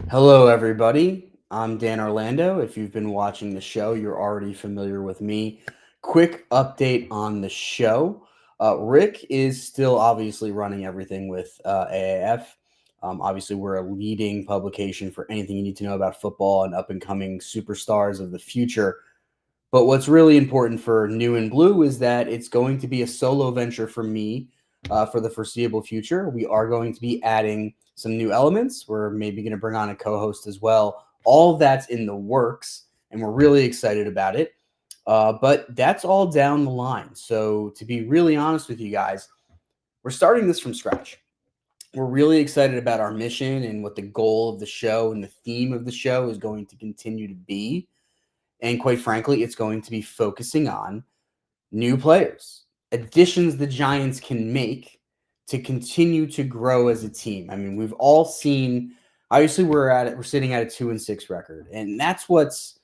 Hello, everybody. I'm Dan Orlando. If you've been watching the show, you're already familiar with me. Quick update on the show. Rick is still obviously running everything with AAF. Obviously, we're a leading publication for anything you need to know about football and up and coming superstars of the future. But what's really important for New and Blue is that it's going to be a solo venture for me for the foreseeable future. We are going to be adding some new elements. We're maybe going to bring on a co host as well. All of that's in the works, and we're really excited about it. But that's all down the line. So, to be really honest with you guys, we're starting this from scratch. We're really excited about our mission and what the goal of the show and the theme of the show is going to continue to be. And quite frankly, it's going to be focusing on new players, additions the Giants can make to continue to grow as a team. I mean, we've all seen. Obviously, we're sitting at a 2-6 record, and that's what's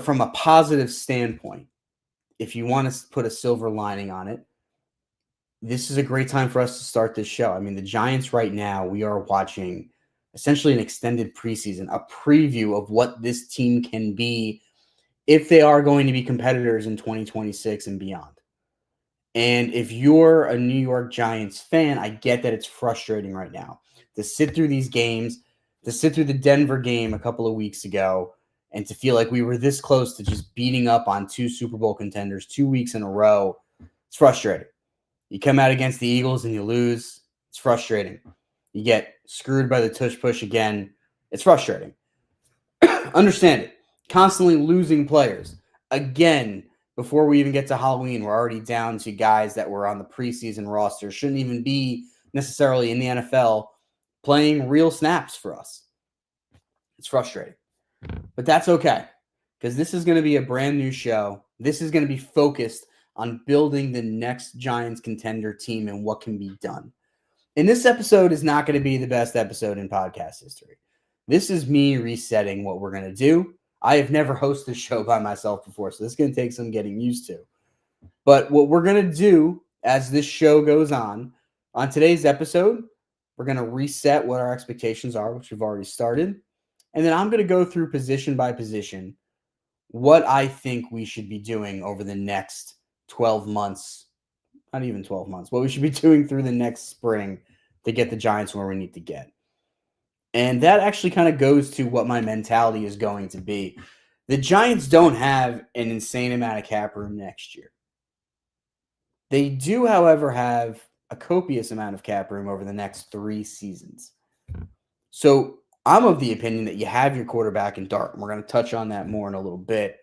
from a positive standpoint. If you want to put a silver lining on it, this is a great time for us to start this show. I mean, the Giants right now, we are watching essentially an extended preseason, a preview of what this team can be if they are going to be competitors in 2026 and beyond. And if you're a New York Giants fan, I get that it's frustrating right now to sit through these games, to sit through the Denver game a couple of weeks ago, and to feel like we were this close to just beating up on two Super Bowl contenders 2 weeks in a row. It's frustrating. You come out against the Eagles and you lose. It's frustrating. You get screwed by the tush push again. It's frustrating. Understand it. Constantly losing players. Again, before we even get to Halloween, we're already down to guys that were on the preseason roster, shouldn't even be necessarily in the NFL playing real snaps for us. It's frustrating. But that's okay because this is going to be a brand new show. This is going to be focused on building the next Giants contender team and what can be done. And this episode is not going to be the best episode in podcast history. This is me resetting what we're going to do. I have never hosted a show by myself before, so this is going to take some getting used to. But what we're going to do as this show goes on today's episode, we're going to reset what our expectations are, which we've already started. And then I'm going to go through position by position what I think we should be doing over the next 12 months, not even 12 months, what we should be doing through the next spring to get the Giants where we need to get. And that actually kind of goes to what my mentality is going to be. The Giants don't have an insane amount of cap room next year. They do, however, have a copious amount of cap room over the next 3 seasons. So I'm of the opinion that you have your quarterback in Dart. And we're going to touch on that more in a little bit.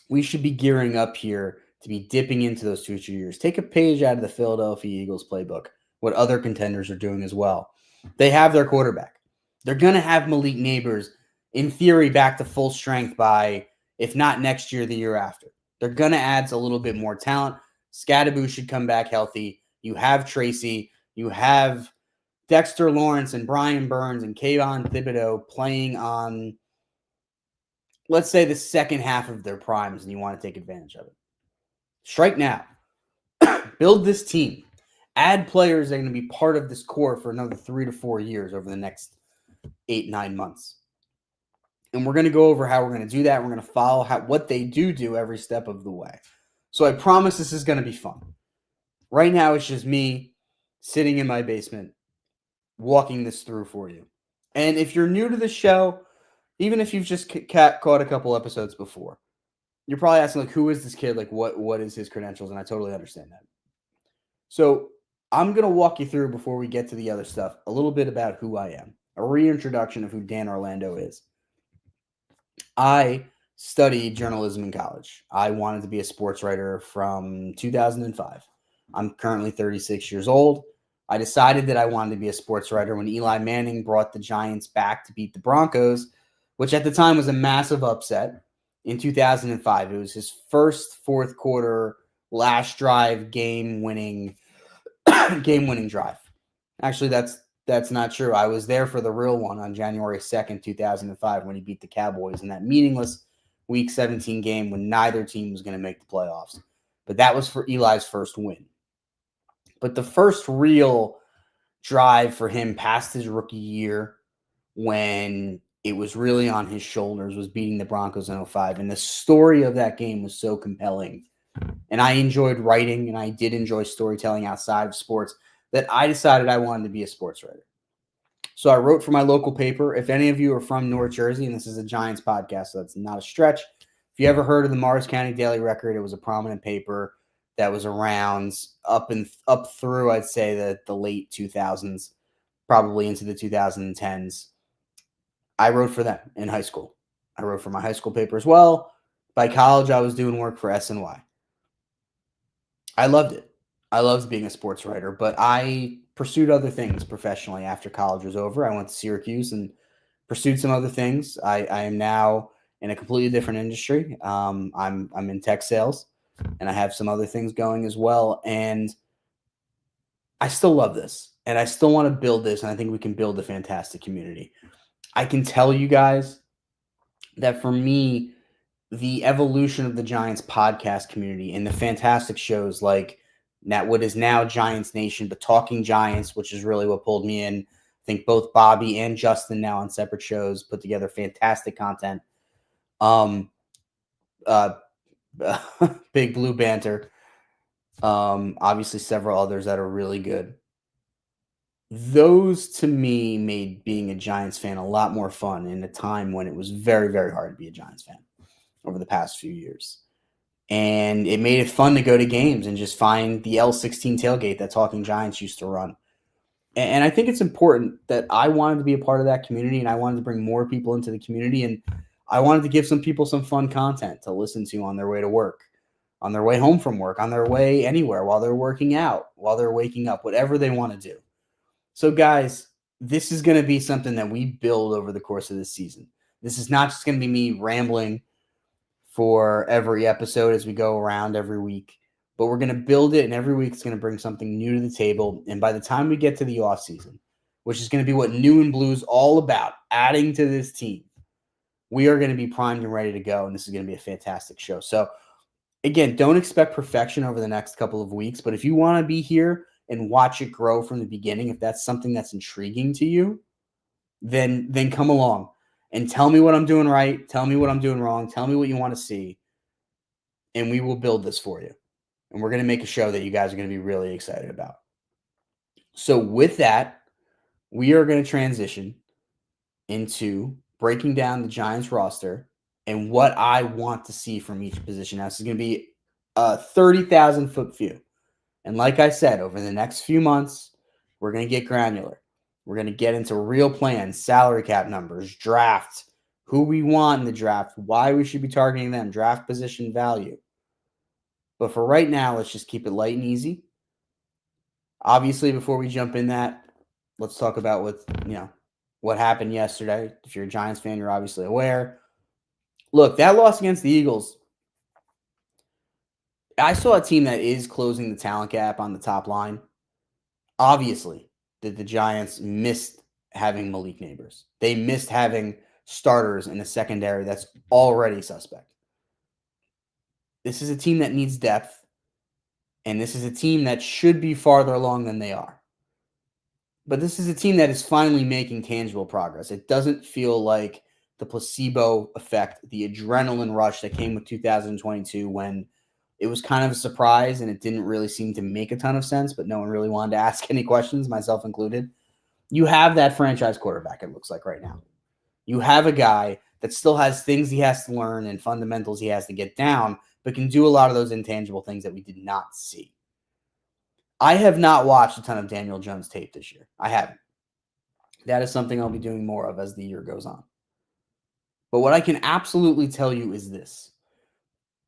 We should be gearing up here to be dipping into those future years. Take a page out of the Philadelphia Eagles playbook, what other contenders are doing as well. They have their quarterback. They're going to have Malik Neighbors, in theory, back to full strength by, if not next year, the year after. They're going to add a little bit more talent. Scadaboo should come back healthy. You have Tracy. You have Dexter Lawrence and Brian Burns and Kayvon Thibodeau playing on, let's say, the second half of their primes, and you want to take advantage of it. Strike now. Build this team. Add players that are going to be part of this core for another 3 to 4 years over the next 8-9 months. And we're going to go over how we're going to do that. We're going to follow what they do every step of the way. So I promise this is going to be fun. Right now, it's just me sitting in my basement, walking this through for you. And if you're new to the show, even if you've just caught a couple episodes before, you're probably asking, like, who is this kid? Like, what is his credentials? And I totally understand that. So I'm going to walk you through, before we get to the other stuff, a little bit about who I am, a reintroduction of who Dan Orlando is. I studied journalism in college. I wanted to be a sports writer from 2005. I'm currently 36 years old. I decided that I wanted to be a sports writer when Eli Manning brought the Giants back to beat the Broncos, which at the time was a massive upset in 2005. It was his first fourth quarter, last drive, game-winning drive. Actually, that's not true. I was there for the real one on January 2nd, 2005, when he beat the Cowboys in that meaningless Week 17 game when neither team was going to make the playoffs. But that was for Eli's first win. But the first real drive for him past his rookie year when it was really on his shoulders, was beating the Broncos in 2005. And the story of that game was so compelling. And I enjoyed writing, and I did enjoy storytelling outside of sports, that I decided I wanted to be a sports writer. So I wrote for my local paper. If any of you are from North Jersey, and this is a Giants podcast, so that's not a stretch. If you ever heard of the Morris County Daily Record, it was a prominent paper that was around up through, I'd say, the late 2000s, probably into the 2010s. I wrote for them in high school. I wrote for my high school paper as well. By college, I was doing work for SNY. I loved it. I loved being a sports writer, but I pursued other things professionally after college was over. I went to Syracuse and pursued some other things. I am now in a completely different industry. I'm in tech sales, and I have some other things going as well. And I still love this, and I still want to build this, and I think we can build a fantastic community. I can tell you guys that for me, the evolution of the Giants podcast community and the fantastic shows like what is now Giants Nation, but Talking Giants, which is really what pulled me in. I think both Bobby and Justin, now on separate shows, put together fantastic content. Big Blue Banter. Obviously several others that are really good. Those to me made being a Giants fan a lot more fun in a time when it was very, very hard to be a Giants fan over the past few years. And it made it fun to go to games and just find the L16 tailgate that Talking Giants used to run. And I think it's important that I wanted to be a part of that community, and I wanted to bring more people into the community, and I wanted to give some people some fun content to listen to on their way to work, on their way home from work, on their way anywhere, while they're working out, while they're waking up, whatever they want to do. So guys, this is going to be something that we build over the course of this season. This is not just going to be me rambling for every episode as we go around every week, but we're going to build it, and every week it's going to bring something new to the table. And by the time we get to the off season, which is going to be what New and Blue is all about, adding to this team, we are going to be primed and ready to go, and this is going to be a fantastic show. So again, don't expect perfection over the next couple of weeks, but if you want to be here and watch it grow from the beginning, if that's something that's intriguing to you, then come along and tell me what I'm doing right. Tell me what I'm doing wrong. Tell me what you want to see, and we will build this for you. And we're going to make a show that you guys are going to be really excited about. So with that, we are going to transition into breaking down the Giants roster and what I want to see from each position. Now, this is going to be a 30,000-foot view. And like I said, over the next few months, we're going to get granular. We're going to get into real plans, salary cap numbers, draft, who we want in the draft, why we should be targeting them, draft position value. But for right now, let's just keep it light and easy. Obviously, before we jump in that, let's talk about what happened yesterday. If you're a Giants fan, you're obviously aware. Look, that loss against the Eagles, I saw a team that is closing the talent gap on the top line. Obviously, the Giants missed having Malik Nabers. They missed having starters in a secondary that's already suspect. This is a team that needs depth, and this is a team that should be farther along than they are. But this is a team that is finally making tangible progress. It doesn't feel like the placebo effect, the adrenaline rush that came with 2022 when it was kind of a surprise and it didn't really seem to make a ton of sense, but no one really wanted to ask any questions, myself included. You have that franchise quarterback, it looks like right now. You have a guy that still has things he has to learn and fundamentals he has to get down, but can do a lot of those intangible things that we did not see. I have not watched a ton of Daniel Jones tape this year. I haven't. That is something I'll be doing more of as the year goes on. But what I can absolutely tell you is this.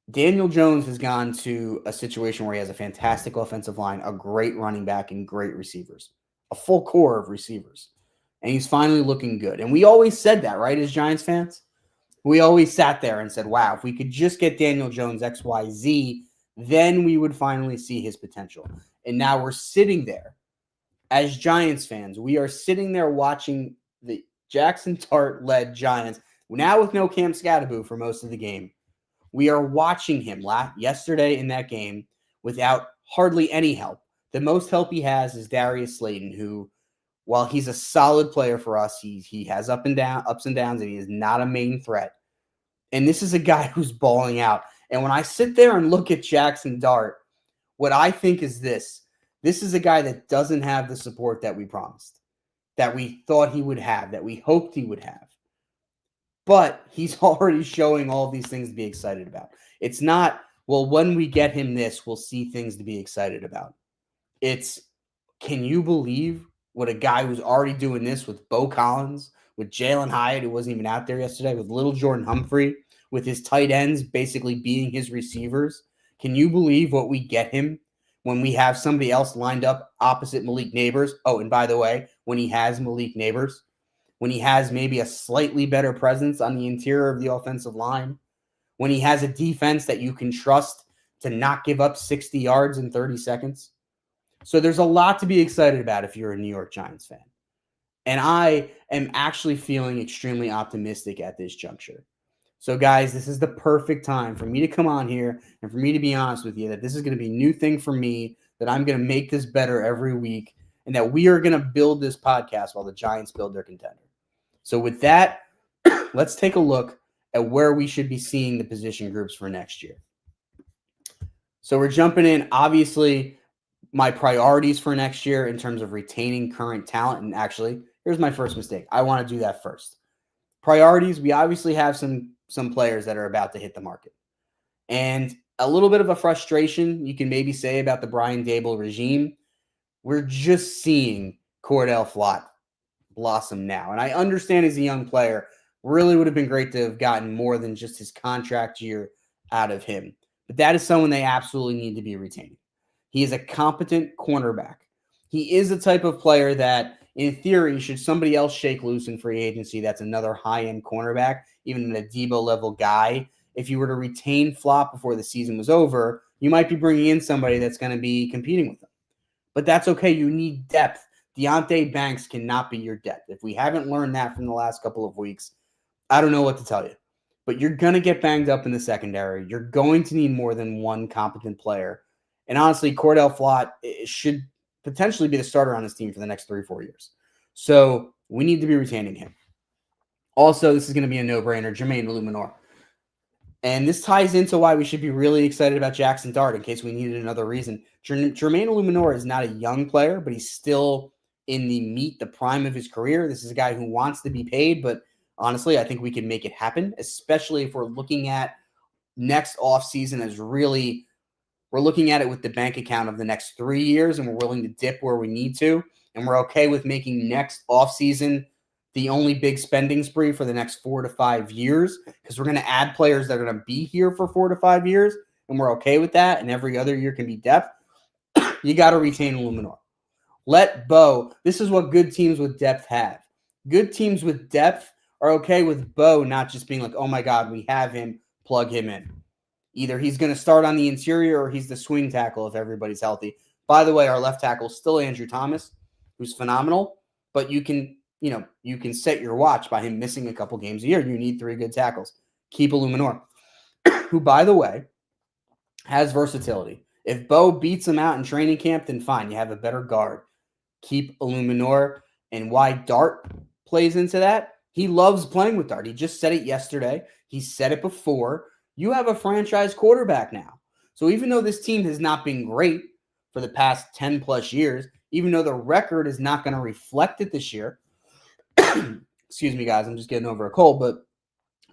Daniel Jones has gone to a situation where he has a fantastic offensive line, a great running back, and great receivers. A full core of receivers. And he's finally looking good. And we always said that, right, as Giants fans? We always sat there and said, wow, if we could just get Daniel Jones XYZ, then we would finally see his potential. And now we're sitting there as Giants fans. We are sitting there watching the Jackson Dart-led Giants, now with no Cam Skattebo for most of the game. We are watching him yesterday in that game without hardly any help. The most help he has is Darius Slayton, who while he's a solid player for us, he has ups and downs, and he is not a main threat. And this is a guy who's balling out. And when I sit there and look at Jackson Dart, what I think is this. This is a guy that doesn't have the support that we promised, that we thought he would have, that we hoped he would have. But he's already showing all these things to be excited about. It's not, well, when we get him this, we'll see things to be excited about. It's, can you believe what a guy who's already doing this with Beau Collins, with Jalen Hyatt, who wasn't even out there yesterday, with little Jordan Humphrey, with his tight ends basically being his receivers? Can you believe what we get him when we have somebody else lined up opposite Malik Neighbors? Oh, and by the way, when he has Malik Neighbors, when he has maybe a slightly better presence on the interior of the offensive line, when he has a defense that you can trust to not give up 60 yards in 30 seconds. So there's a lot to be excited about if you're a New York Giants fan. And I am actually feeling extremely optimistic at this juncture. So, guys, this is the perfect time for me to come on here and for me to be honest with you that this is going to be a new thing for me, that I'm going to make this better every week, and that we are going to build this podcast while the Giants build their contender. So with that, let's take a look at where we should be seeing the position groups for next year. So we're jumping in, obviously, my priorities for next year in terms of retaining current talent. And actually, here's my first mistake. I want to do that first. Priorities, we obviously have some players that are about to hit the market. And a little bit of a frustration you can maybe say about the Brian Daboll regime. We're just seeing Cordell Flott blossom now. And I understand he's a young player. Really would have been great to have gotten more than just his contract year out of him. But that is someone they absolutely need to be retaining. He is a competent cornerback. He is the type of player that, in theory, should somebody else shake loose in free agency, that's another high-end cornerback, even a Debo-level guy. If you were to retain Flott before the season was over, you might be bringing in somebody that's going to be competing with him. But that's okay. You need depth. Deonte Banks cannot be your depth. If we haven't learned that from the last couple of weeks, I don't know what to tell you. But you're going to get banged up in the secondary. You're going to need more than one competent player. And honestly, Cordell Flott should potentially be the starter on this team for the next 3 or 4 years. So we need to be retaining him. Also, this is going to be a no-brainer, Jermaine Eluemunor. And this ties into why we should be really excited about Jackson Dart in case we needed another reason. Jermaine Eluemunor is not a young player, but he's still in the prime of his career. This is a guy who wants to be paid, but honestly, I think we can make it happen, especially if we're looking at next offseason as really, we're looking at it with the bank account of the next 3 years, and we're willing to dip where we need to, and we're okay with making next offseason the only big spending spree for the next 4 to 5 years, because we're going to add players that are going to be here for 4 to 5 years, and we're okay with that, and every other year can be depth. You got to retain Eluemunor. Let Beau. This is what good teams with depth have. Good teams with depth are okay with Beau not just being like, oh my God, we have him, plug him in. Either he's going to start on the interior or he's the swing tackle if everybody's healthy. By the way, our left tackle is still Andrew Thomas, who's phenomenal, but you can set your watch by him missing a couple games a year. You need 3 good tackles. Keep Eluemunor, who, by the way, has versatility. If Beau beats him out in training camp, then fine, you have a better guard. Keep Eluemunor. And why Dart plays into that? He loves playing with Dart. He just said it yesterday. He said it before. You have a franchise quarterback now. So even though this team has not been great for the past 10 plus years, even though the record is not going to reflect it this year, excuse me, guys, I'm just getting over a cold, but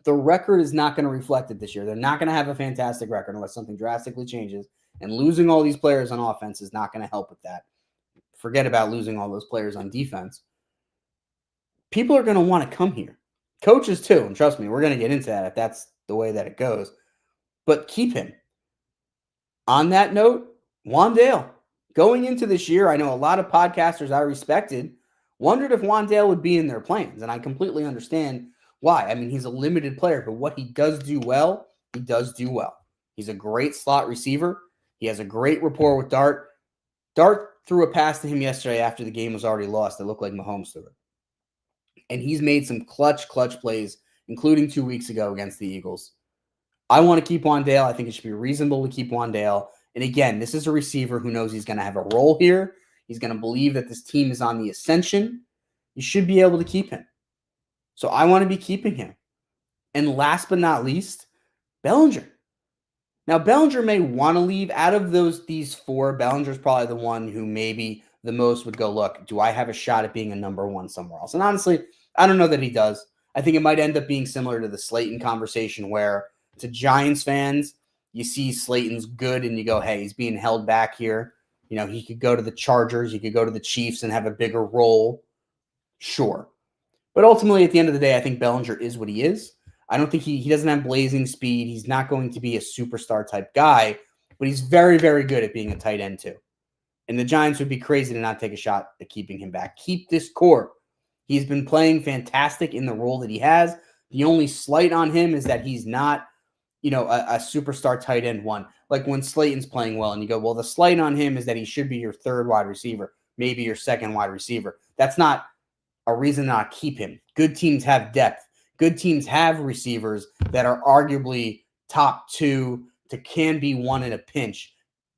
the record is not going to reflect it this year. They're not going to have a fantastic record unless something drastically changes, and losing all these players on offense is not going to help with that. Forget about losing all those players on defense. People are going to want to come here. Coaches too, and trust me, we're going to get into that if that's the way that it goes. But keep him. On that note, Wan'Dale. Going into this year, I know a lot of podcasters I respected wondered if Wan'Dale would be in their plans, and I completely understand why. I mean, he's a limited player, but what he does do well, he does do well. He's a great slot receiver. He has a great rapport with Dart. Dart threw a pass to him yesterday after the game was already lost. It looked like Mahomes threw it. And he's made some clutch plays, including 2 weeks ago against the Eagles. I want to keep Wan'Dale. I think it should be reasonable to keep Wan'Dale. And again, this is a receiver who knows he's going to have a role here. He's going to believe that this team is on the ascension. You should be able to keep him. So I want to be keeping him. And last but not least, Bellinger. Now, Bellinger may want to leave. Out of these four, Bellinger's probably the one who maybe the most would go, look, do I have a shot at being a number one somewhere else? And honestly, I don't know that he does. I think it might end up being similar to the Slayton conversation where to Giants fans, you see Slayton's good and you go, hey, he's being held back here. You know, he could go to the Chargers, he could go to the Chiefs and have a bigger role. Sure. But ultimately, at the end of the day, I think Bellinger is what he is. I don't think he doesn't have blazing speed. He's not going to be a superstar type guy, but he's very, very good at being a tight end too. And the Giants would be crazy to not take a shot at keeping him back. Keep this core. He's been playing fantastic in the role that he has. The only slight on him is that he's not, you know, a superstar tight end one. Like when Slayton's playing well and you go, well, the slight on him is that he should be your third wide receiver, maybe your second wide receiver. That's not a reason not to keep him. Good teams have depth. Good teams have receivers that are arguably top two to can be one in a pinch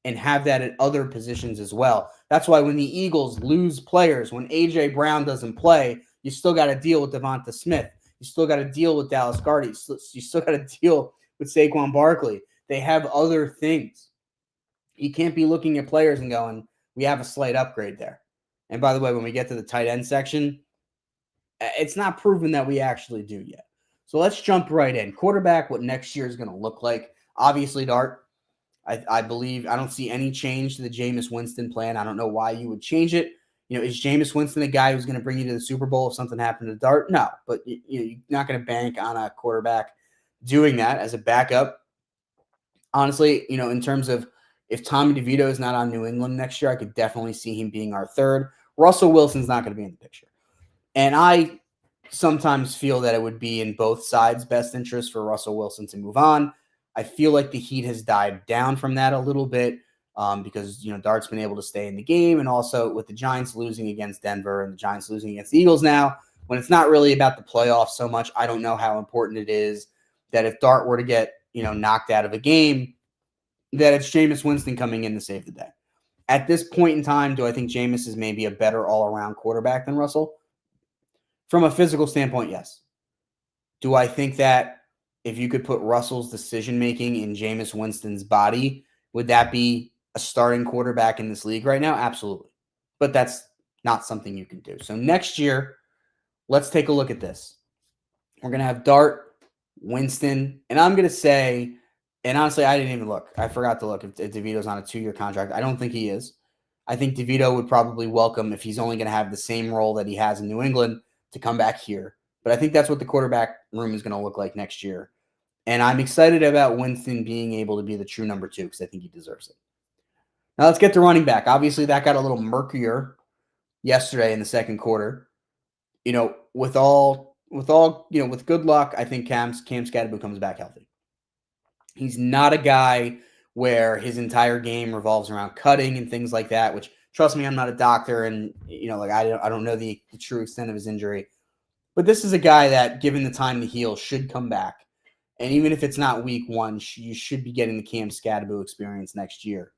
and have that at other positions as well. That's why when the Eagles lose players, when A.J. Brown doesn't play, you still got to deal with Devonta Smith. You still got to deal with Dallas Goedert. You still got to deal with Saquon Barkley. They have other things. You can't be looking at players and going, we have a slight upgrade there. And by the way, when we get to the tight end section, it's not proven that we actually do yet. So let's jump right in. Quarterback, what next year is going to look like. Obviously, Dart, I believe, I don't see any change to the Jameis Winston plan. I don't know why you would change it. You know, is Jameis Winston the guy who's going to bring you to the Super Bowl if something happened to Dart? No, but you're not going to bank on a quarterback doing that as a backup. Honestly, you know, in terms of if Tommy DeVito is not on New England next year, I could definitely see him being our third. Russell Wilson's not going to be in the picture. And I sometimes feel that it would be in both sides' best interest for Russell Wilson to move on. I feel like the heat has died down from that a little bit because, you know, Dart's been able to stay in the game. And also with the Giants losing against Denver and the Giants losing against the Eagles now, when it's not really about the playoffs so much, I don't know how important it is that if Dart were to get, you know, knocked out of a game, that it's Jameis Winston coming in to save the day. At this point in time, do I think Jameis is maybe a better all-around quarterback than Russell? From a physical standpoint, yes. Do I think that if you could put Russell's decision-making in Jameis Winston's body, would that be a starting quarterback in this league right now? Absolutely. But that's not something you can do. So next year, let's take a look at this. We're going to have Dart, Winston, and I'm going to say, and honestly, I didn't even look. I forgot to look if DeVito's on a 2-year contract. I don't think he is. I think DeVito would probably welcome if he's only going to have the same role that he has in New England to come back here. But I think that's what the quarterback room is going to look like next year. And I'm excited about Winston being able to be the true number 2 because I think he deserves it. Now let's get to running back. Obviously, that got a little murkier yesterday in the second quarter. You know, with good luck, I think Cam Skattebo comes back healthy. He's not a guy where his entire game revolves around cutting and things like that, which, trust me, I'm not a doctor, and you know, like I don't know the true extent of his injury. But this is a guy that, given the time to heal, should come back. And even if it's not week 1, you should be getting the Cam Skattebo experience next year.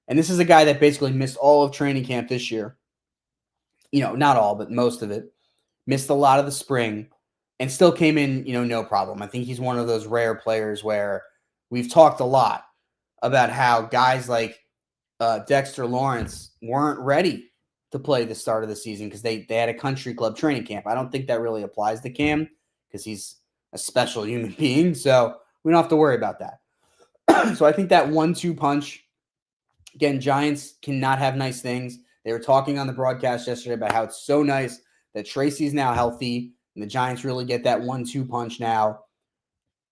And this is a guy that basically missed all of training camp this year. You know, not all, but most of it. Missed a lot of the spring and still came in, you know, no problem. I think he's one of those rare players where we've talked a lot about how guys like Dexter Lawrence weren't ready to play the start of the season because they had a country club training camp. I don't think that really applies to Cam because he's a special human being, so we don't have to worry about that. So I think that 1-2 punch, again, Giants cannot have nice things. They were talking on the broadcast yesterday about how it's so nice that Tracy's now healthy and the Giants really get that 1-2 punch now.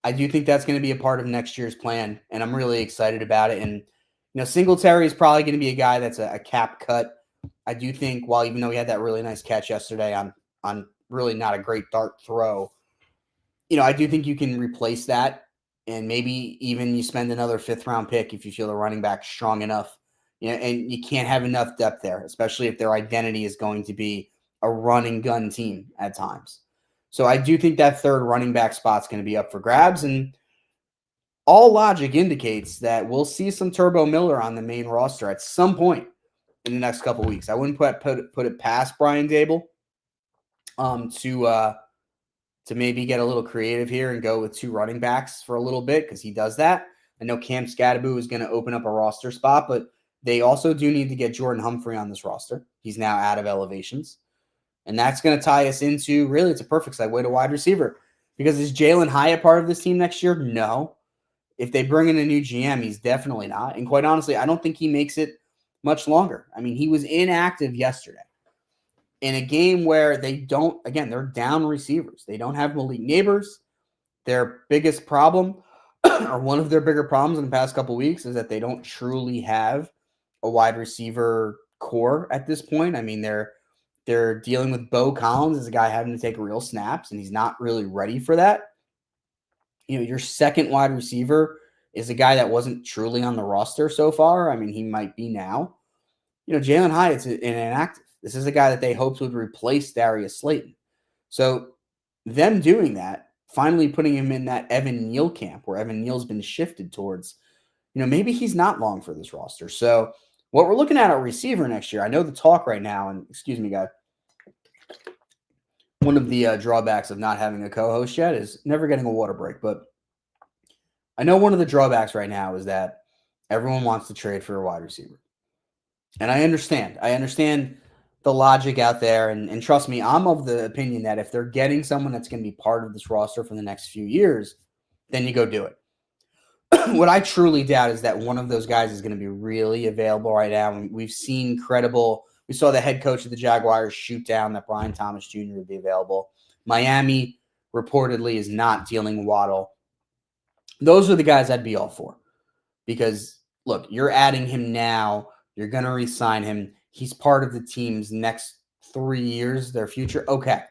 I do think that's going to be a part of next year's plan, and I'm really excited about it. And, you know, Singletary is probably going to be a guy that's a cap cut. I do think, while even though he had that really nice catch yesterday on really not a great dart throw, you know, I do think you can replace that, and maybe even you spend another 5th-round pick if you feel the running back strong enough. You know, and you can't have enough depth there, especially if their identity is going to be a run-and gun team at times. So I do think that 3rd running back spot's going to be up for grabs, and all logic indicates that we'll see some Turbo Miller on the main roster at some point. in the next couple weeks. I wouldn't put it past Brian Dable to maybe get a little creative here and go with 2 running backs for a little bit, because he does that. I know Cam Scatterbo is going to open up a roster spot, but they also do need to get Jordan Humphrey on this roster. He's now out of elevations. And that's going to tie us into, really, it's a perfect segue to wide receiver. Because is Jalin Hyatt part of this team next year? No. If they bring in a new GM, he's definitely not. And quite honestly, I don't think he makes it much longer. I mean, he was inactive yesterday in a game where they're down receivers. They don't have Malik Neighbors. Their biggest problem, or one of their bigger problems in the past couple of weeks, is that they don't truly have a wide receiver core at this point. I mean, they're dealing with Bo Collins as a guy having to take real snaps, and he's not really ready for that. Your second wide receiver is a guy that wasn't truly on the roster so far. I mean, he might be now. Jalin Hyatt's inactive. This is a guy that they hoped would replace Darius Slayton. So them doing that, finally putting him in that Evan Neal camp, where Evan Neal's been shifted towards, maybe he's not long for this roster. So what we're looking at receiver next year, I know the talk right now, and excuse me, guys, one of the drawbacks of not having a co-host yet is never getting a water break. But I know one of the drawbacks right now is that everyone wants to trade for a wide receiver. And I understand. I understand the logic out there. And trust me, I'm of the opinion that if they're getting someone that's going to be part of this roster for the next few years, then you go do it. What I truly doubt is that one of those guys is going to be really available right now. We've seen we saw the head coach of the Jaguars shoot down that Brian Thomas Jr. would be available. Miami reportedly is not dealing Waddle. Those are the guys I'd be all for. Because, look, you're adding him now. You're going to re-sign him. He's part of the team's next 3 years, their future. Okay,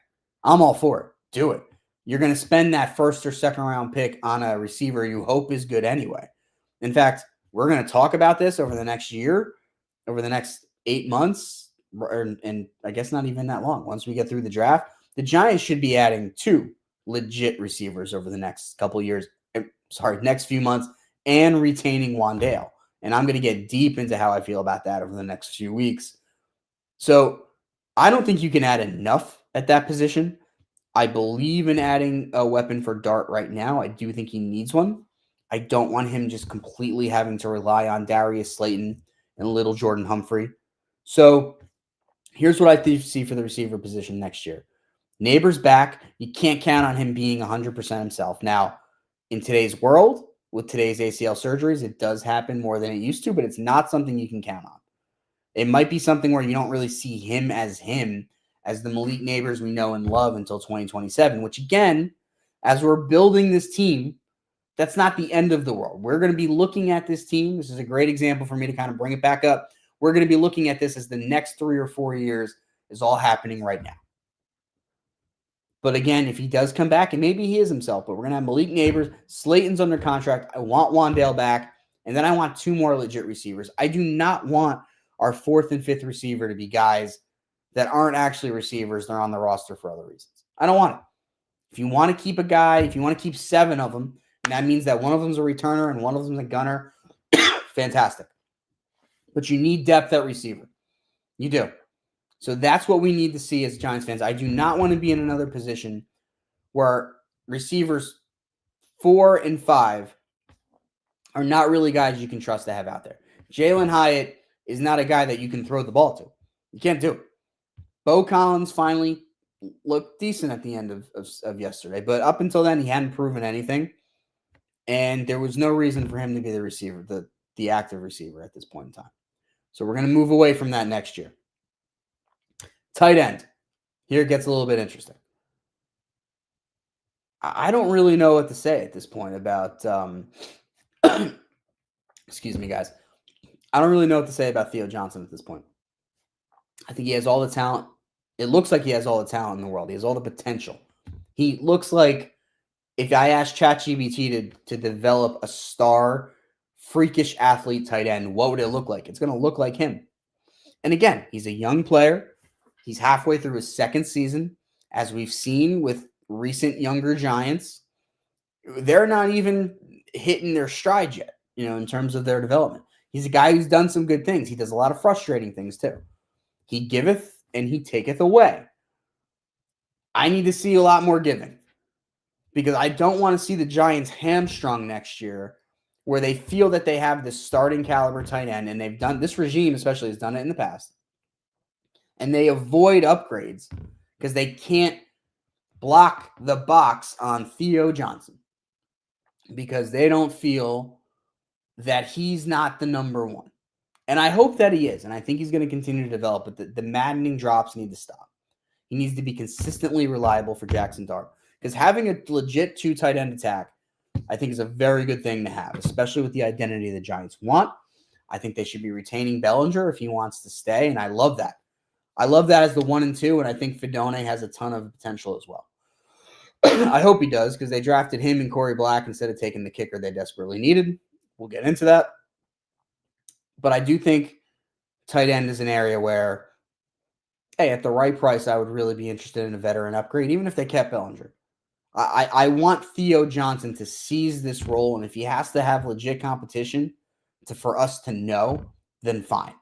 I'm all for it. Do it. You're going to spend that first or second round pick on a receiver you hope is good anyway. In fact, we're going to talk about this over the next year, over the next 8 months, and I guess not even that long. Once we get through the draft, the Giants should be adding 2 legit receivers over the next couple years. Next few months, and retaining Wan'Dale. And I'm going to get deep into how I feel about that over the next few weeks. So I don't think you can add enough at that position. I believe in adding a weapon for Dart right now. I do think he needs one. I don't want him just completely having to rely on Darius Slayton and little Jordan Humphrey. So here's what I see for the receiver position next year. Neighbors back. You can't count on him being 100% himself. Now, in today's world, with today's ACL surgeries, it does happen more than it used to, but it's not something you can count on. It might be something where you don't really see him as the Malik Neighbors we know and love until 2027, which again, as we're building this team, that's not the end of the world. We're going to be looking at this team. This is a great example for me to kind of bring it back up. We're going to be looking at this as the next 3 or 4 years is all happening right now. But again, if he does come back, and maybe he is himself, but we're going to have Malik Neighbors. Slayton's under contract. I want Wan'Dale back. And then I want 2 more legit receivers. I do not want our 4th and 5th receiver to be guys that aren't actually receivers. They're on the roster for other reasons. I don't want it. If you want to keep a guy, if you want to keep 7 of them, and that means that one of them is a returner and one of them is a gunner, fantastic. But you need depth at receiver. You do. So that's what we need to see as Giants fans. I do not want to be in another position where receivers 4 and 5 are not really guys you can trust to have out there. Jalin Hyatt is not a guy that you can throw the ball to. You can't do it. Bo Collins finally looked decent at the end of yesterday, but up until then, he hadn't proven anything. And there was no reason for him to be the receiver, the active receiver at this point in time. So we're going to move away from that next year. Tight end. Here it gets a little bit interesting. I don't really know what to say at this point about excuse me, guys. I don't really know what to say about Theo Johnson at this point. I think he has all the talent. It looks like he has all the talent in the world. He has all the potential. He looks like, if I asked ChatGPT to develop a star, freakish athlete tight end, what would it look like? It's going to look like him. And again, he's a young player. He's halfway through his 2nd season. As we've seen with recent younger Giants, they're not even hitting their stride yet, in terms of their development. He's a guy who's done some good things. He does a lot of frustrating things too. He giveth and he taketh away. I need to see a lot more giving because I don't want to see the Giants hamstrung next year where they feel that they have this starting caliber tight end, and they've done this regime especially has done it in the past, and they avoid upgrades because they can't block the box on Theo Johnson because they don't feel that he's not the number one. And I hope that he is, and I think he's going to continue to develop, but the maddening drops need to stop. He needs to be consistently reliable for Jackson Dart because having a legit 2 tight end attack, I think, is a very good thing to have, especially with the identity the Giants want. I think they should be retaining Bellinger if he wants to stay, and I love that. I love that as the 1 and 2, and I think Fidone has a ton of potential as well. I hope he does because they drafted him and Corey Black instead of taking the kicker they desperately needed. We'll get into that. But I do think tight end is an area where, hey, at the right price, I would really be interested in a veteran upgrade, even if they kept Bellinger. I want Theo Johnson to seize this role, and if he has to have legit competition for us to know, then fine.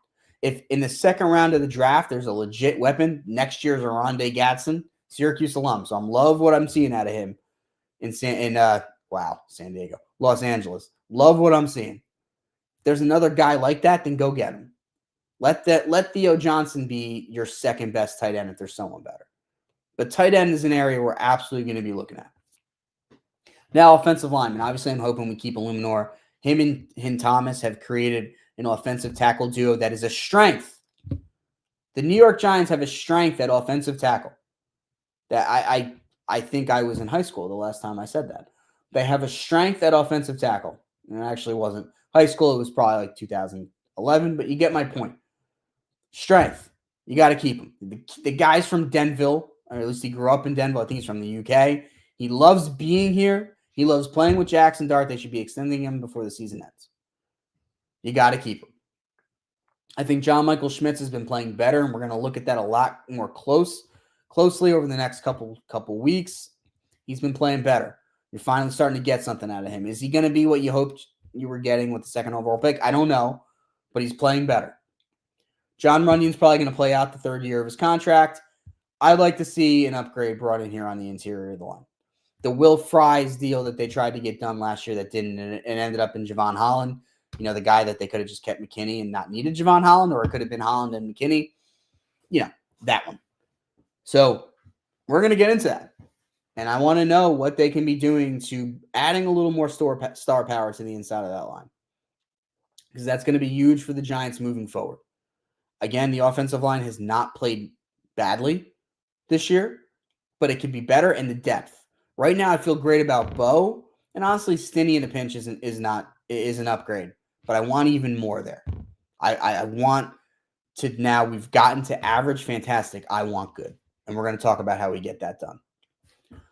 If in the second round of the draft there's a legit weapon, next year's Oronde Gadsden, Syracuse alum. So I'm love what I'm seeing out of him in San Diego, Los Angeles. Love what I'm seeing. If there's another guy like that, then go get him. Let Theo Johnson be your second best tight end if there's someone better. But tight end is an area we're absolutely going to be looking at. Now, offensive lineman. Obviously, I'm hoping we keep Illuminor. Him and Thomas have created an offensive tackle duo that is a strength. The New York Giants have a strength at offensive tackle. That I think I was in high school the last time I said that. They have a strength at offensive tackle. And it actually wasn't high school. It was probably like 2011, but you get my point. Strength. You got to keep him. The guy's from Denville, or at least he grew up in Denville. I think he's from the UK. He loves being here. He loves playing with Jackson Dart. They should be extending him before the season ends. You got to keep him. I think John Michael Schmitz has been playing better, and we're going to look at that a lot more closely over the next couple weeks. He's been playing better. You're finally starting to get something out of him. Is he going to be what you hoped you were getting with the second overall pick? I don't know, but he's playing better. John Runyon's probably going to play out the third year of his contract. I'd like to see an upgrade brought in here on the interior of the line. The Will Fries deal that they tried to get done last year that didn't, and it ended up in Javon Holland. You know, the guy that they could have just kept McKinney and not needed Javon Holland, or it could have been Holland and McKinney. You know, that one. So we're going to get into that. And I want to know what they can be doing to adding a little more star power to the inside of that line. Because that's going to be huge for the Giants moving forward. Again, the offensive line has not played badly this year, but it could be better, and the depth. Right now, I feel great about Bo, and honestly, Stinney in a pinch is an upgrade, but I want even more there. I want to now we've gotten to average, fantastic. I want good, and we're going to talk about how we get that done.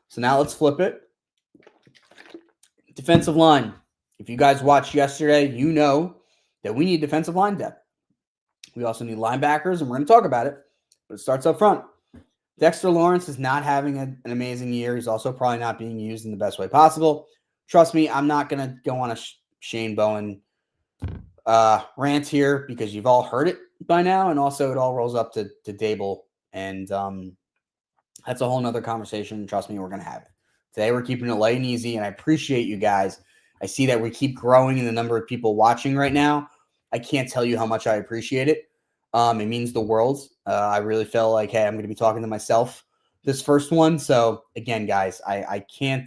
So now let's flip it. Defensive line. If you guys watched yesterday, you know that we need defensive line depth. We also need linebackers, and we're going to talk about it, but it starts up front. Dexter Lawrence is not having an amazing year. He's also probably not being used in the best way possible. Trust me, I'm not going to go on a Shane Bowen rant here because you've all heard it by now, and also it all rolls up to Dable, and that's a whole nother conversation. Trust me, we're going to have it. Today we're keeping it light and easy, and I appreciate you guys. I see that we keep growing in the number of people watching right now. I can't tell you how much I appreciate it. It means the world. I really felt like, hey, I'm going to be talking to myself this first one. So again, guys, I can't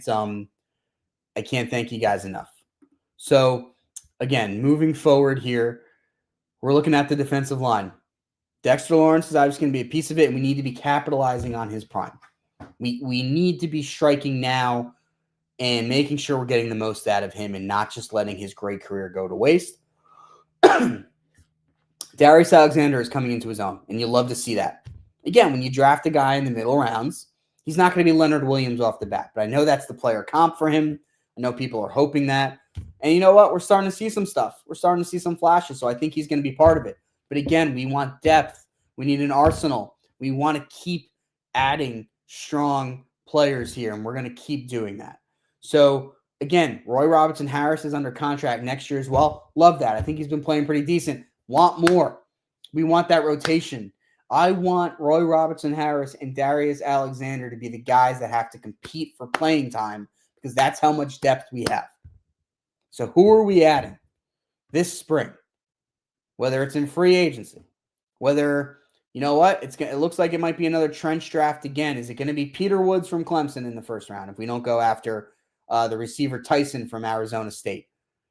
thank you guys enough. So again, moving forward here, we're looking at the defensive line. Dexter Lawrence is obviously going to be a piece of it, and we need to be capitalizing on his prime. We need to be striking now and making sure we're getting the most out of him and not just letting his great career go to waste. Darius Alexander is coming into his own, and you love to see that. Again, when you draft a guy in the middle rounds, he's not going to be Leonard Williams off the bat, but I know that's the player comp for him. I know people are hoping that. And you know what? We're starting to see some stuff. We're starting to see some flashes, so I think he's going to be part of it. But again, we want depth. We need an arsenal. We want to keep adding strong players here, and we're going to keep doing that. So Again, Roy Robertson Harris is under contract next year as well. Love that. I think he's been playing pretty decent. Want more. We want that rotation. I want Roy Robertson Harris and Darius Alexander to be the guys that have to compete for playing time because that's how much depth we have. So who are we adding this spring? Whether it's in free agency, whether, you know what, it looks like it might be another trench draft again. Is it going to be Peter Woods from Clemson in the first round if we don't go after the receiver Tyson from Arizona State?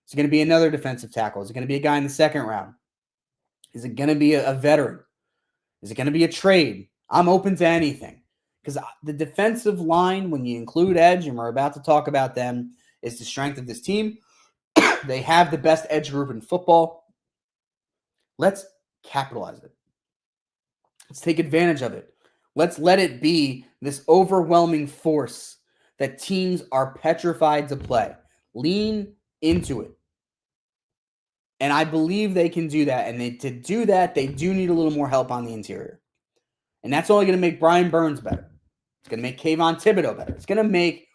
Is it going to be another defensive tackle? Is it going to be a guy in the second round? Is it going to be a veteran? Is it going to be a trade? I'm open to anything because the defensive line, when you include edge, and we're about to talk about them, is the strength of this team. They have the best edge group in football. Let's capitalize it. Let's take advantage of it. Let's let it be this overwhelming force that teams are petrified to play. Lean into it. And I believe they can do that. And to do that, they do need a little more help on the interior. And that's only going to make Brian Burns better. It's going to make Kayvon Thibodeau better. It's going to make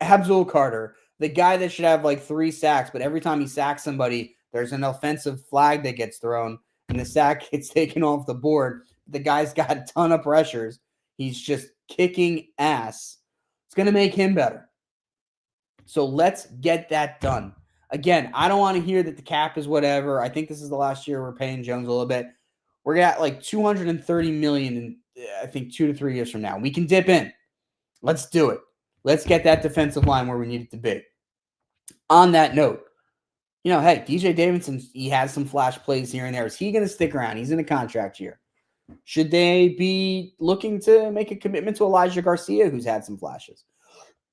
Abdul Carter, the guy that should have like 3 sacks, but every time he sacks somebody, there's an offensive flag that gets thrown, and the sack gets taken off the board. The guy's got a ton of pressures. He's just kicking ass. It's going to make him better. So let's get that done. Again, I don't want to hear that the cap is whatever. I think this is the last year we're paying Jones a little bit. We're at like $230 million in, I think, 2 to 3 years from now. We can dip in. Let's do it. Let's get that defensive line where we need it to be. On that note, hey, DJ Davidson, he has some flash plays here and there. Is he going to stick around? He's in a contract year. Should they be looking to make a commitment to Elijah Garcia, who's had some flashes?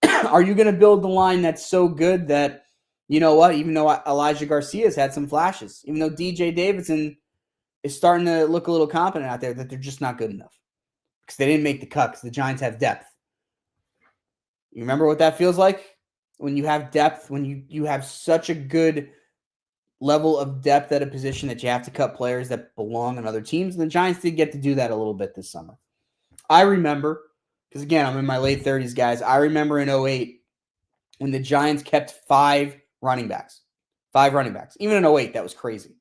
Are you going to build the line that's so good that, you know what, even though Elijah Garcia's had some flashes, even though DJ Davidson is starting to look a little competent out there, that they're just not good enough because they didn't make the cut because the Giants have depth. You remember what that feels like? When you have depth, when you have such a good level of depth at a position that you have to cut players that belong on other teams. And the Giants did get to do that a little bit this summer. I remember, because again, I'm in my late 30s, guys. I remember in 2008 when the Giants kept 5 running backs. 5 running backs. Even in 2008, that was crazy.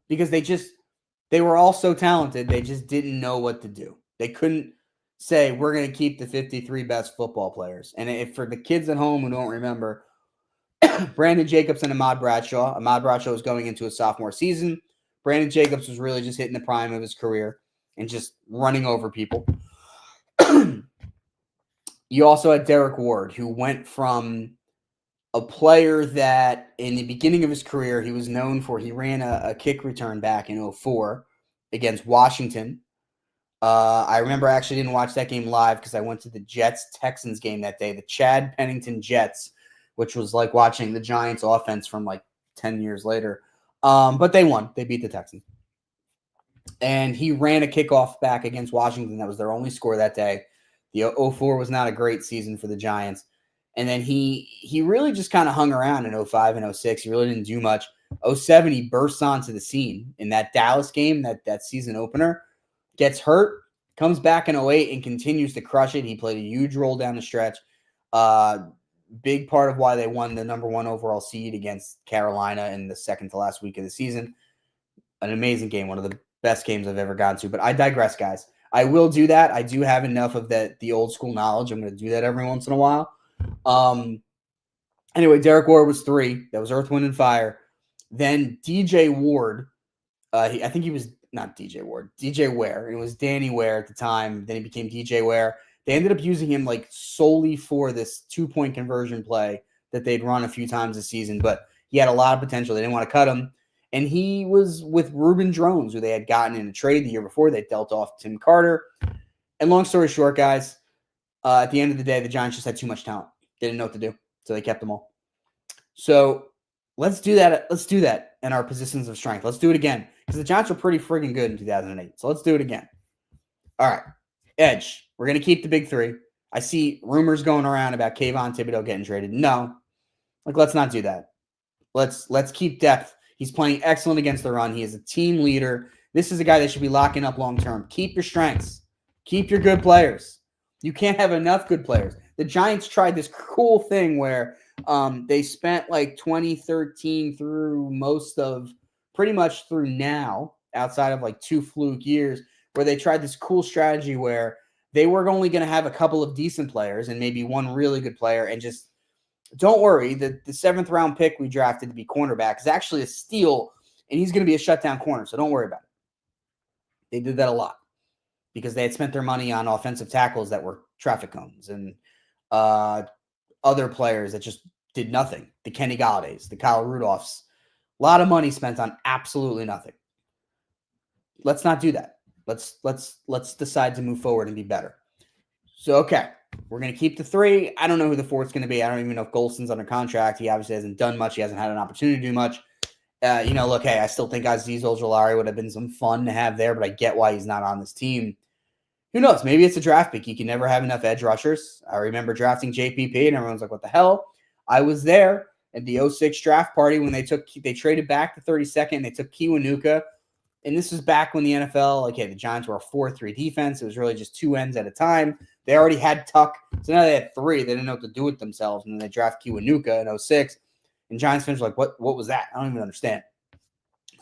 Because they were all so talented, they just didn't know what to do. They couldn't say, we're going to keep the 53 best football players. And if for the kids at home who don't remember, Brandon Jacobs and Ahmad Bradshaw. Ahmad Bradshaw was going into his sophomore season. Brandon Jacobs was really just hitting the prime of his career and just running over people. You also had Derek Ward, who went from a player that in the beginning of his career, he was known for, he ran a kick return back in 2004 against Washington. I remember I actually didn't watch that game live because I went to the Jets-Texans game that day, the Chad Pennington Jets, which was like watching the Giants offense from like 10 years later. But they won. They beat the Texans. And he ran a kickoff back against Washington. That was their only score that day. The 2004 was not a great season for the Giants. And then he really just kind of hung around in 2005 and 2006. He really didn't do much. 2007, he bursts onto the scene in that Dallas game, that season opener. Gets hurt, comes back in 2008 and continues to crush it. He played a huge role down the stretch. Big part of why they won the number 1 overall seed against Carolina in the second to last week of the season. An amazing game, one of the best games I've ever gone to. But I digress, guys. I will do that. I do have enough of the old school knowledge. I'm going to do that every once in a while. Anyway, Derek Ward was 3. That was Earth, Wind, and Fire. Then DJ Ward, I think he was not DJ Ward, DJ Ware. It was Danny Ware at the time. Then he became DJ Ware. They ended up using him like solely for this 2-point conversion play that they'd run a few times this season, but he had a lot of potential. They didn't want to cut him. And he was with Reuben Drones, who they had gotten in a trade the year before. They dealt off Tim Carter. And long story short, guys, at the end of the day, the Giants just had too much talent. They didn't know what to do, so they kept them all. So let's do that. Let's do that in our positions of strength. Let's do it again, because the Giants were pretty friggin' good in 2008. So let's do it again. All right. Edge. We're going to keep the big 3. I see rumors going around about Kayvon Thibodeau getting traded. No. Let's not do that. Let's keep depth. He's playing excellent against the run. He is a team leader. This is a guy that should be locking up long term. Keep your strengths. Keep your good players. You can't have enough good players. The Giants tried this cool thing where They spent like 2013 through most of pretty much through now, outside of like 2 fluke years, where they tried this cool strategy where they were only going to have a couple of decent players and maybe one really good player, and just don't worry, the 7th round pick we drafted to be cornerback is actually a steal, and he's going to be a shutdown corner, so don't worry about it. They did that a lot because they had spent their money on offensive tackles that were traffic cones and other players that just did nothing. The Kenny Galladays, the Kyle Rudolphs. A lot of money spent on absolutely nothing. Let's not do that. Let's decide to move forward and be better. So, okay, we're going to keep the 3. I don't know who the 4th's going to be. I don't even know if Golston's under contract. He obviously hasn't done much. He hasn't had an opportunity to do much. Look, hey, I still think Azeez Ojulari would have been some fun to have there, but I get why he's not on this team. Who knows? Maybe it's a draft pick. You can never have enough edge rushers. I remember drafting JPP, and everyone's like, what the hell? I was there at the 06 draft party when they traded back to 32nd, and they took Kiwanuka. And this was back when the NFL, okay, the Giants were a 4-3 defense. It was really just 2 ends at a time. They already had Tuck, so now they had 3. They didn't know what to do with themselves, and then they draft Kiwanuka in 06. And Giants fans were like, what was that? I don't even understand.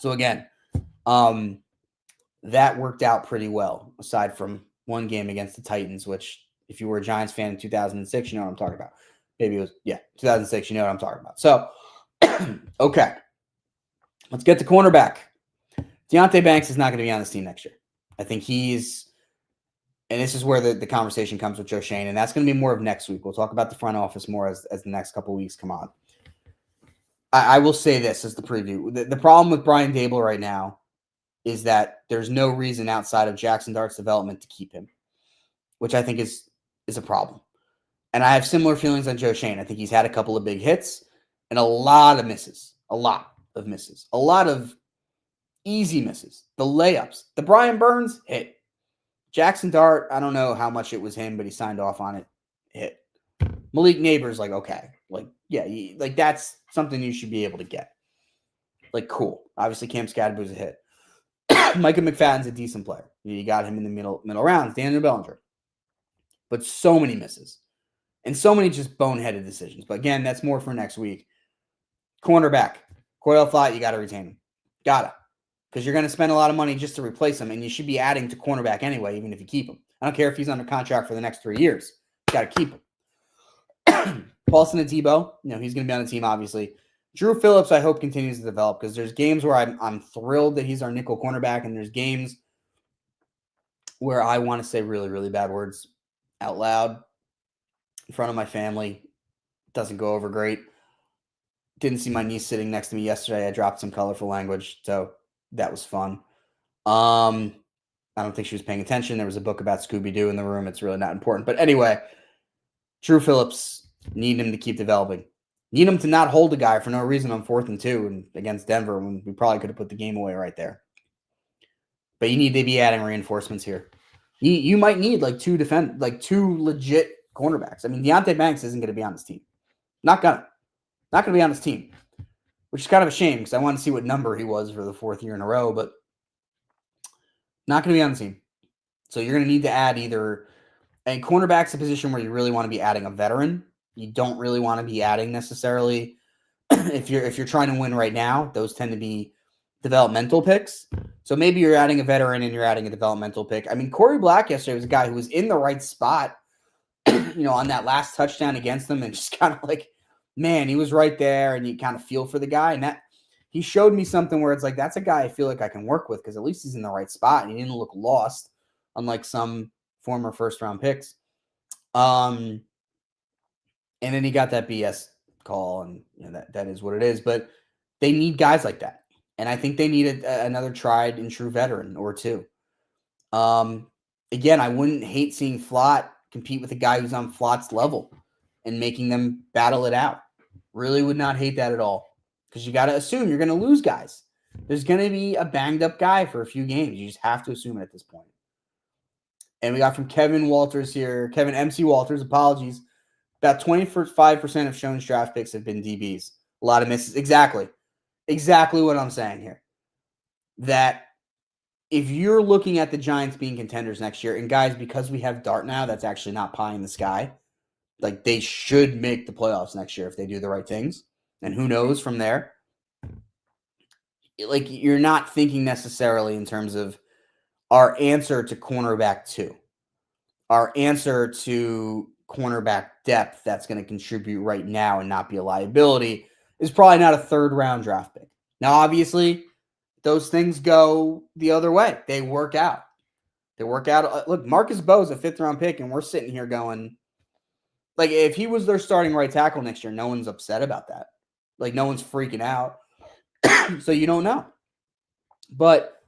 So again, that worked out pretty well, aside from one game against the Titans, which if you were a Giants fan in 2006, you know what I'm talking about. Maybe it was, 2006, you know what I'm talking about. So, okay. Let's get to cornerback. Deonte Banks is not going to be on this team next year. I think and this is where the conversation comes with Joe Schoen, and that's going to be more of next week. We'll talk about the front office more as the next couple of weeks come on. I will say this as the preview. The problem with Brian Daboll right now is that there's no reason outside of Jackson Dart's development to keep him, which I think is a problem. And I have similar feelings on Joe Schoen. I think he's had a couple of big hits and a lot of misses. A lot of misses. A lot of easy misses. The layups. The Brian Burns hit. Jackson Dart, I don't know how much it was him, but he signed off on it. Hit. Malik Neighbors, like, okay. Like, yeah, that's something you should be able to get. Like, cool. Obviously, Cam Scadaboo's a hit. Micah McFadden's a decent player. You got him in the middle rounds. Daniel Bellinger. But so many misses. And so many just boneheaded decisions. But again, that's more for next week. Cornerback. Cordell Flott, you got to retain him. Got to. Because you're going to spend a lot of money just to replace him, and you should be adding to cornerback anyway, even if you keep him. I don't care if he's under contract for the next 3 years. You got to keep him. Paulson Adebo, he's going to be on the team, obviously. Drew Phillips, I hope, continues to develop, because there's games where I'm thrilled that he's our nickel cornerback, and there's games where I want to say really, really bad words out loud in front of my family. It doesn't go over great. Didn't see my niece sitting next to me yesterday. I dropped some colorful language, so that was fun. I don't think she was paying attention. There was a book about Scooby-Doo in the room. It's really not important. But anyway, Drew Phillips, need him to keep developing. Need him to not hold a guy for no reason on 4th and 2 and against Denver when we probably could have put the game away right there. But you need to be adding reinforcements here. You might need like 2 legit cornerbacks. I mean, Deonte Banks isn't going to be on this team. Not gonna be on this team, which is kind of a shame because I want to see what number he was for the 4th year in a row, but not going to be on the team. So you're going to need to add either a cornerback's a position where you really want to be adding a veteran. You don't really want to be adding necessarily if you're trying to win right now. Those tend to be developmental picks. So maybe you're adding a veteran and you're adding a developmental pick. I mean, Corey Black yesterday was a guy who was in the right spot, on that last touchdown against them, and just kind of like, man, he was right there, and you kind of feel for the guy. And that he showed me something where it's like, that's a guy I feel like I can work with because at least he's in the right spot and he didn't look lost, unlike some former first-round picks. And then he got that BS call, and that is what it is. But they need guys like that, and I think they need another tried and true veteran or 2. Again, I wouldn't hate seeing Flott compete with a guy who's on Flott's level and making them battle it out. Really would not hate that at all, because you got to assume you're going to lose guys. There's going to be a banged up guy for a few games. You just have to assume it at this point. And we got from Kevin Walters here. Kevin MC Walters, apologies. About 25% of Schoen's draft picks have been DBs. A lot of misses. Exactly what I'm saying here. That if you're looking at the Giants being contenders next year, and guys, because we have Dart now, that's actually not pie in the sky. Like, they should make the playoffs next year if they do the right things. And who knows from there? Like, you're not thinking necessarily in terms of our answer to cornerback 2, our answer to cornerback depth that's going to contribute right now and not be a liability is probably not a third-round draft pick. Now, obviously, those things go the other way. They work out. Look, Marcus Bowe is a 5th-round pick, and we're sitting here going, like, if he was their starting right tackle next year, no one's upset about that. Like, no one's freaking out. So you don't know. But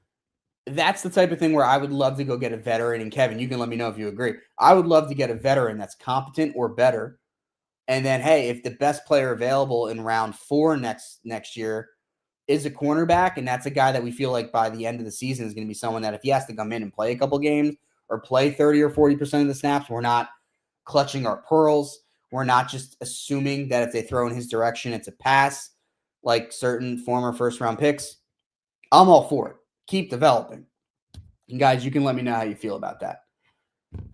that's the type of thing where I would love to go get a veteran. And Kevin, you can let me know if you agree. I would love to get a veteran that's competent or better. And then, hey, if the best player available in round 4 next year is a cornerback, and that's a guy that we feel like by the end of the season is going to be someone that if he has to come in and play a couple games or play 30 or 40% of the snaps, we're not clutching our pearls. We're not just assuming that if they throw in his direction, it's a pass like certain former first-round picks. I'm all for it. Keep developing. And guys, you can let me know how you feel about that.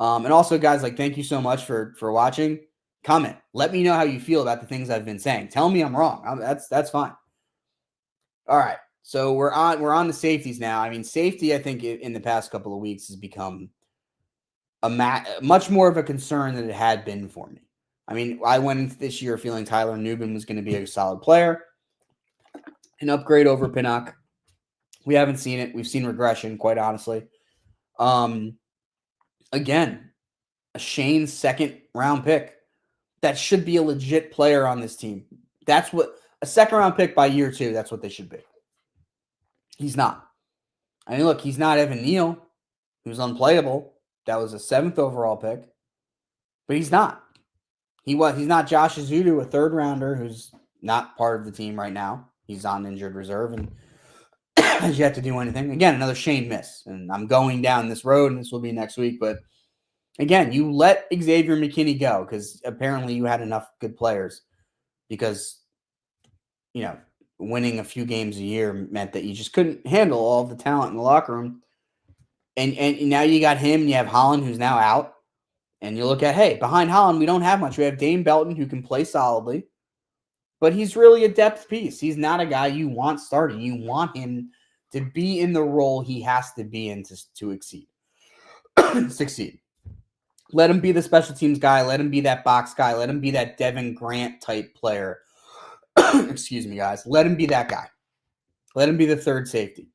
And also, guys, like, thank you so much for watching. Comment. Let me know how you feel about the things I've been saying. Tell me I'm wrong. That's fine. All right. So we're on the safeties now. I mean, safety, I think, in the past couple of weeks has become much more of a concern than it had been for me. I mean, I went into this year feeling Tyler Nubin was going to be a solid player, an upgrade over Pinnock. We haven't seen it. We've seen regression, quite honestly. Again, a Shane's 2nd-round pick. That should be a legit player on this team. That's what a 2nd-round pick by year 2. That's what they should be. He's not. I mean, look, he's not Evan Neal, who's unplayable. That was a 7th overall pick, but he's not. He's not Josh Azudu, a 3rd-rounder who's not part of the team right now. He's on injured reserve and has yet to do anything. Again, another Shane miss, and I'm going down this road, and this will be next week. But again, you let Xavier McKinney go because apparently you had enough good players because, winning a few games a year meant that you just couldn't handle all of the talent in the locker room. And now you got him, and you have Holland, who's now out. And you look at, hey, behind Holland, we don't have much. We have Dane Belton, who can play solidly, but he's really a depth piece. He's not a guy you want starting. You want him to be in the role he has to be in to exceed, succeed. Let him be the special teams guy. Let him be that box guy. Let him be that Devin Grant type player. Excuse me, guys. Let him be that guy. Let him be the 3rd safety.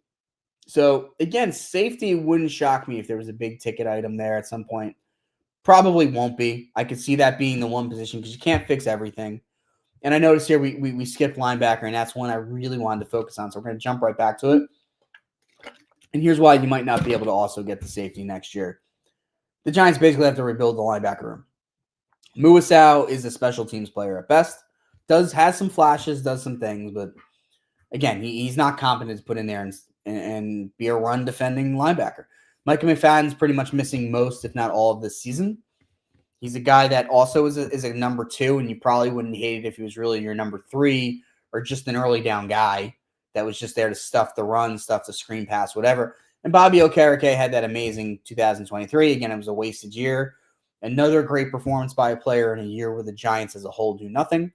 So, again, safety wouldn't shock me if there was a big ticket item there at some point. Probably won't be. I could see that being the one position because you can't fix everything. And I noticed here we skipped linebacker, and that's one I really wanted to focus on. So we're going to jump right back to it. And here's why you might not be able to also get the safety next year. The Giants basically have to rebuild the linebacker room. Muasau is a special teams player at best. Has some flashes, does some things, but again, he's not competent to put in there and be a run defending linebacker. Micah McFadden's pretty much missing most, if not all, of this season. He's a guy that also is a number 2, and you probably wouldn't hate it if he was really your number 3 or just an early down guy that was just there to stuff the run, stuff the screen pass, whatever. And Bobby Okereke had that amazing 2023. Again, it was a wasted year. Another great performance by a player in a year where the Giants as a whole do nothing.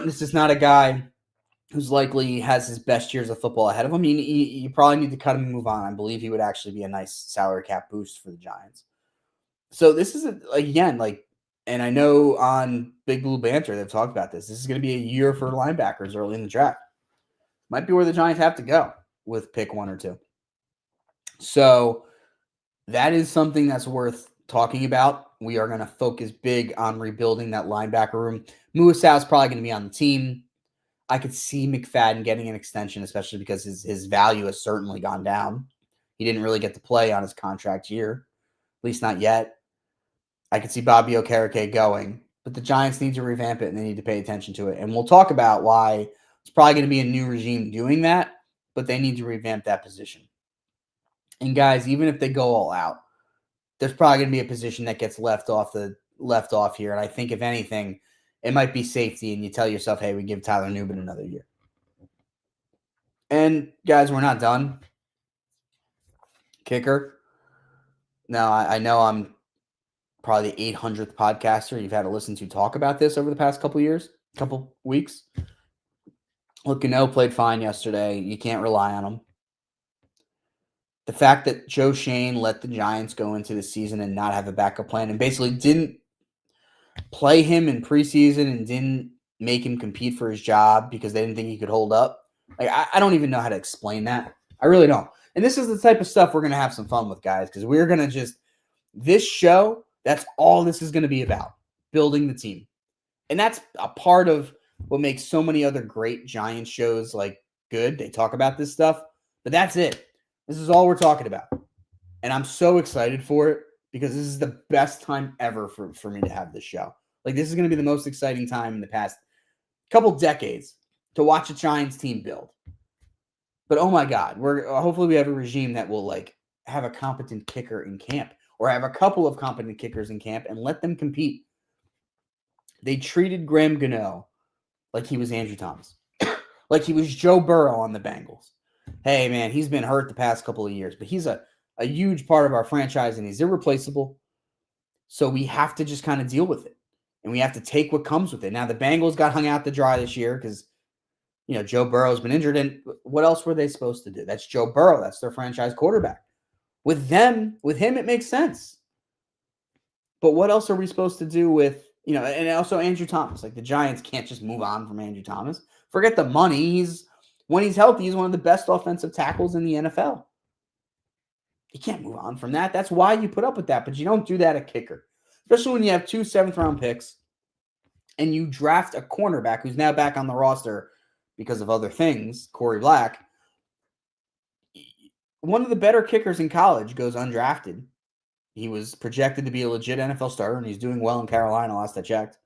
This is not a guy who's likely has his best years of football ahead of him. You probably need to cut him and move on. I believe he would actually be a nice salary cap boost for the Giants. So this is, and I know on Big Blue Banter they've talked about this. This is going to be a year for linebackers early in the draft. Might be where the Giants have to go with pick 1 or 2. So that is something that's worth talking about. We are going to focus big on rebuilding that linebacker room. Muasau is probably going to be on the team. I could see McFadden getting an extension, especially because his value has certainly gone down. He didn't really get to play on his contract year, at least not yet. I could see Bobby Okereke going, but the Giants need to revamp it and they need to pay attention to it. And we'll talk about why it's probably going to be a new regime doing that, but they need to revamp that position. And guys, even if they go all out, there's probably going to be a position that gets left off here. And I think if anything, it might be safety, and you tell yourself, hey, we give Tyler Nubin another year. And guys, we're not done. Kicker. Now, I know I'm probably the 800th podcaster you've had to listen to talk about this over the past couple weeks. Look, Gano played fine yesterday. You can't rely on him. The fact that Joe Schoen let the Giants go into the season and not have a backup plan and basically didn't play him in preseason and didn't make him compete for his job because they didn't think he could hold up. Like, I don't even know how to explain that. I really don't. And this is the type of stuff we're going to have some fun with, guys, because we're going to just – this show, that's all this is going to be about, building the team. And that's a part of what makes so many other great Giants shows, like, good. They talk about this stuff, but that's it. This is all we're talking about. And I'm so excited for it because this is the best time ever for me to have this show. Like, this is going to be the most exciting time in the past couple decades to watch a Giants team build. But oh my God, hopefully we have a regime that will like have a competent kicker in camp or have a couple of competent kickers in camp and let them compete. They treated Graham Gano like he was Andrew Thomas, like he was Joe Burrow on the Bengals. Hey man, he's been hurt the past couple of years, but he's a huge part of our franchise and he's irreplaceable. So we have to just kind of deal with it. And we have to take what comes with it. Now, the Bengals got hung out to dry this year because, you know, Joe Burrow's been injured. And what else were they supposed to do? That's Joe Burrow. That's their franchise quarterback. With him, it makes sense. But what else are we supposed to do with, you know, and also Andrew Thomas? Like, the Giants can't just move on from Andrew Thomas. Forget the money. When he's healthy, he's one of the best offensive tackles in the NFL. You can't move on from that. That's why you put up with that. But you don't do that at kicker. Especially when you have 2 7th-round picks and you draft a cornerback who's now back on the roster because of other things, Corey Black. One of the better kickers in college goes undrafted. He was projected to be a legit NFL starter, and he's doing well in Carolina, last I checked.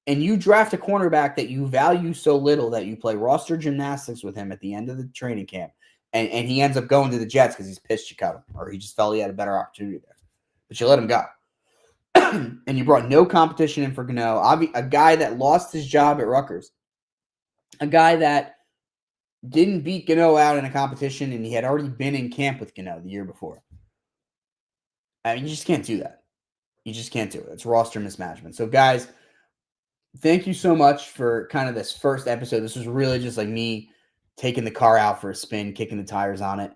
And you draft a cornerback that you value so little that you play roster gymnastics with him at the end of the training camp, and he ends up going to the Jets because he's pissed you cut him, or he just felt he had a better opportunity there. But you let him go. And you brought no competition in for Gano, a guy that lost his job at Rutgers, a guy that didn't beat Gano out in a competition, and he had already been in camp with Gano the year before. I mean, you just can't do that. You just can't do it. It's roster mismanagement. So, guys, thank you so much for kind of this first episode. This was really just like me taking the car out for a spin, kicking the tires on it.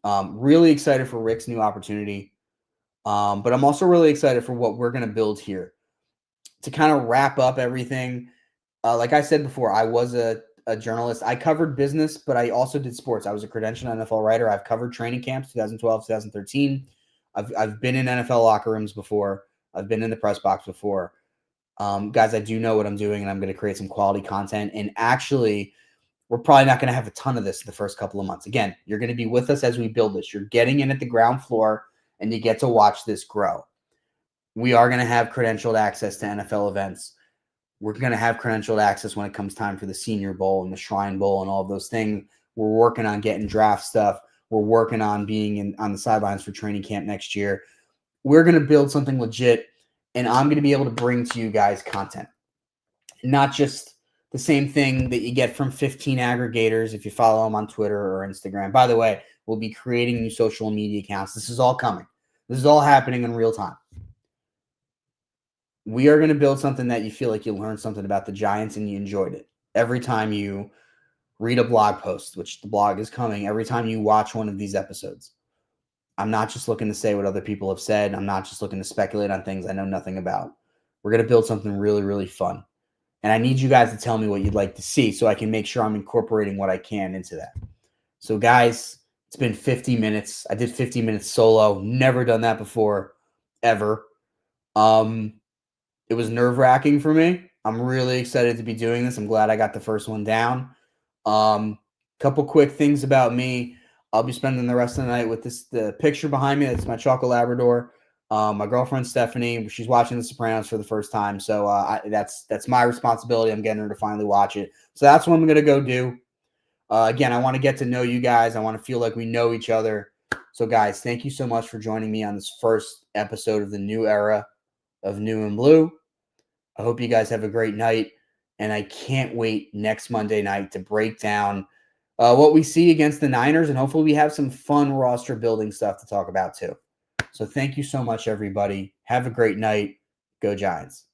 Really excited for Rick's new opportunity. But I'm also really excited for what we're going to build here. To kind of wrap up everything, like I said before, I was a journalist. I covered business, but I also did sports. I was a credentialed NFL writer. I've covered training camps 2012, 2013. I've been in NFL locker rooms before. I've been in the press box before. Guys, I do know what I'm doing, and I'm going to create some quality content. And actually, we're probably not going to have a ton of this in the first couple of months. Again, you're going to be with us as we build this. You're getting in at the ground floor, and you get to watch this grow. We are going to have credentialed access to NFL events. We're going to have credentialed access when it comes time for the Senior Bowl and the Shrine Bowl and all of those things. We're working on getting draft stuff. We're working on being on the sidelines for training camp next year. We're going to build something legit, and I'm going to be able to bring to you guys content. Not just the same thing that you get from 15 aggregators if you follow them on Twitter or Instagram. By the way, we'll be creating new social media accounts. This is all coming. This is all happening in real time. We are going to build something that you feel like you learned something about the Giants and you enjoyed it. Every time you read a blog post, which the blog is coming, every time you watch one of these episodes. I'm not just looking to say what other people have said. I'm not just looking to speculate on things I know nothing about. We're going to build something really, really fun. And I need you guys to tell me what you'd like to see so I can make sure I'm incorporating what I can into that. So, guys, it's been 50 minutes. I did 50 minutes solo. Never done that before, ever. It was nerve-wracking for me. I'm really excited to be doing this. I'm glad I got the first one down. Couple quick things about me. I'll be spending the rest of the night with the picture behind me. That's my Choco Labrador. My girlfriend, Stephanie, she's watching The Sopranos for the first time. So that's my responsibility. I'm getting her to finally watch it. So that's what I'm going to go do. Again, I want to get to know you guys. I want to feel like we know each other. So, guys, thank you so much for joining me on this first episode of the new era of New and Blue. I hope you guys have a great night. And I can't wait next Monday night to break down what we see against the Niners. And hopefully we have some fun roster building stuff to talk about too. So thank you so much, everybody. Have a great night. Go Giants.